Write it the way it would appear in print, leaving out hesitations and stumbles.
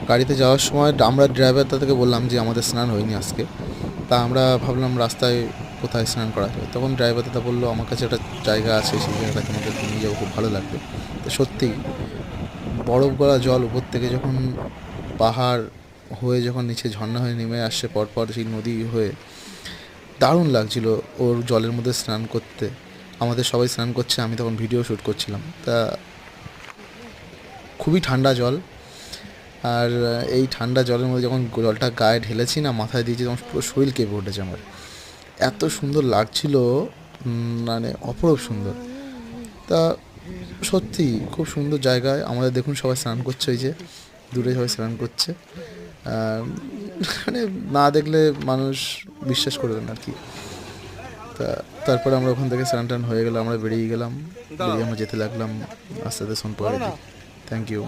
গাড়িতে যাওয়ার সময় আমরা ড্রাইভার থেকে বললাম যে আমাদের স্নান হয়নি আজকে। তা আমরা ভাবলাম রাস্তায় কোথায় স্নান করা যায়, তখন ড্রাইভার দাদা বললো আমার কাছে একটা জায়গা আছে, সেই জায়গাটা তোমাদেরকে নিয়ে যাবো, খুব ভালো লাগবে। তো সত্যি বরফ গলা জল উপর থেকে যখন পাহাড় হয়ে যখন নিচে ঝর্ণা হয়ে নেমে আসছে পরপর সেই নদী হয়ে, দারুণ লাগছিল ওর জলের মধ্যে স্নান করতে। আমাদের সবাই স্নান করছে, আমি তখন ভিডিও শ্যুট করছিলাম। তা খুবই ঠান্ডা জল। আর এই ঠান্ডা জলের মধ্যে যখন জলটা গায়ে ঢেলেছি না, মাথায় দিয়েছি, তখন পুরো শরীর কেঁপে উঠেছে আমার। এত সুন্দর লাগছিল, মানে অপরূপ সুন্দর। তা সত্যি খুব সুন্দর জায়গায় আমাদের দেখুন সবাই স্নান করছে, ওই যে দূরে সবাই স্নান করছে। মানে না দেখলে মানুষ বিশ্বাস করবে না আর কি। তা তারপরে আমরা ওখান থেকে স্নান টান হয়ে গেলাম, আমরা বেরিয়ে গেলাম, বেরিয়ে আমরা যেতে লাগলাম আস্তে আস্তে সোনপুরের দিকে। Thank you.